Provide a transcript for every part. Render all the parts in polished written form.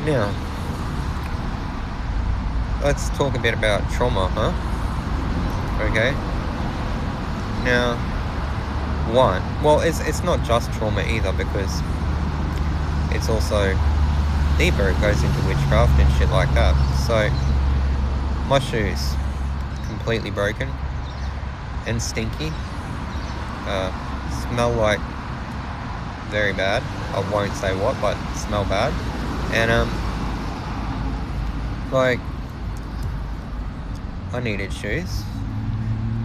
Now, let's talk a bit about trauma, huh? Okay. Now, well, it's not just trauma either, because it's also deeper. It goes into witchcraft and shit like that. So, my shoes, completely broken and stinky. Smell like very bad. I won't say what, but smell bad. And like, I needed shoes.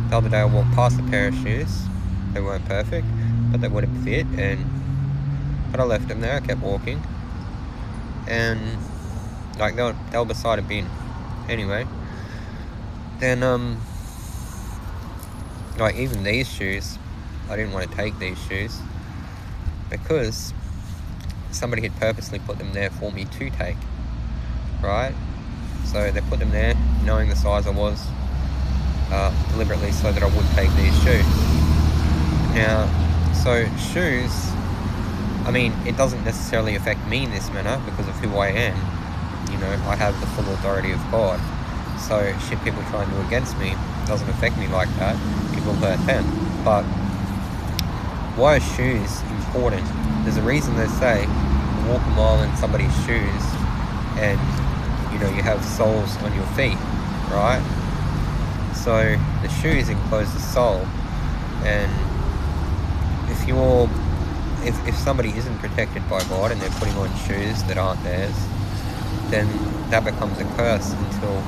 The other day I walked past a pair of shoes. They weren't perfect, but they wouldn't fit, but I left them there. I kept walking, and like they were beside a bin. Anyway, then like, even these shoes, I didn't want to take these shoes because somebody had purposely put them there for me to take, right? So they put them there knowing the size I was, deliberately, so that I would take these shoes. Now, so shoes, I mean, it doesn't necessarily affect me in this manner because of who I am. You know, I have the full authority of God. So shit people try and do against me doesn't affect me like that. It will hurt them. But why are shoes important? There's a reason they say walk a mile in somebody's shoes and, you know, you have soles on your feet, right? So the shoes enclose the soul, and if somebody isn't protected by God and they're putting on shoes that aren't theirs, then that becomes a curse until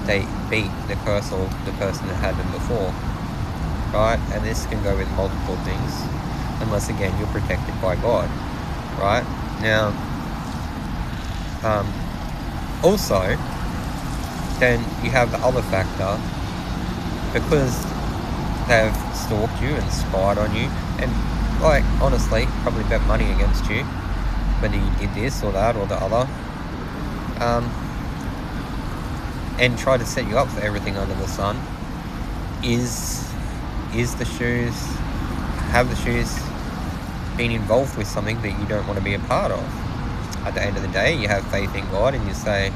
they beat the curse of the person that had them before, right? And this can go with multiple things, unless again you're protected by God, right? Now, also, then you have the other factor, because they've stalked you and spied on you, and like, honestly, probably bet money against you, whether you did this or that or the other, and try to set you up for everything under the sun. Is the shoes, have the shoes been involved with something that you don't want to be a part of? At the end of the day, you have faith in God and you say,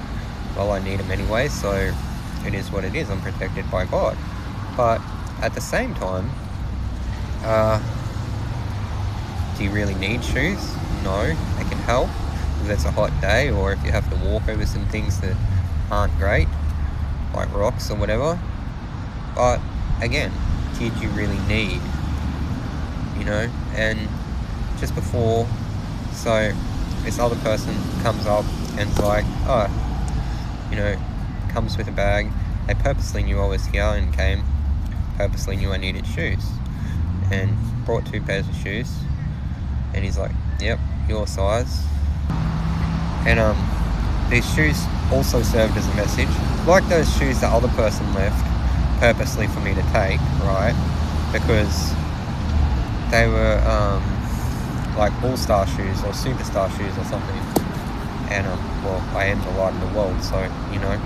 well, I need them anyway, so it is what it is. I'm protected by God. But at the same time, do you really need shoes? No, they can help if it's a hot day, or if you have to walk over some things that aren't great, like rocks or whatever. But again, did you really need, you know? And just before, so this other person comes up and's like, oh, you know, comes with a bag. They purposely knew I was here and came, purposely knew I needed shoes, and brought 2 pairs of shoes. And he's like, yep, your size. And these shoes also served as a message, like those shoes the other person left purposely for me to take, right? Because they were like all-star shoes or superstar shoes or something. And well, I am the light of the world, so, you know.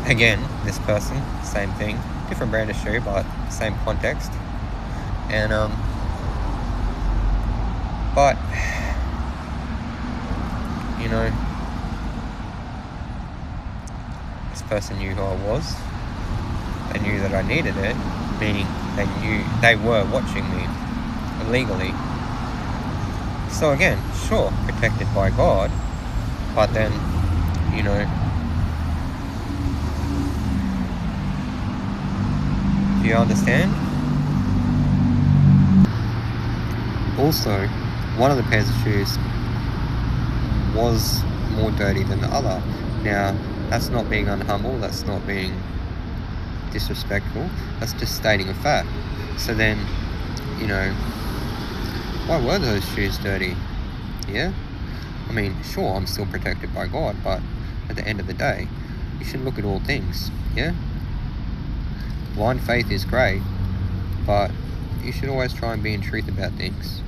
Again, this person, same thing, different brand of shoe, but same context. And but, you know, this person knew who I was. They knew that I needed it, meaning they were watching me illegally. So again, sure, protected by God, but then, you know, do you understand? Also, one of the pairs of shoes was more dirty than the other. Now, that's not being unhumble, that's not being disrespectful, that's just stating a fact. So then, you know, why were those shoes dirty? Yeah? I mean, sure, I'm still protected by God, but at the end of the day, you should look at all things, yeah? Blind faith is great, but you should always try and be in truth about things.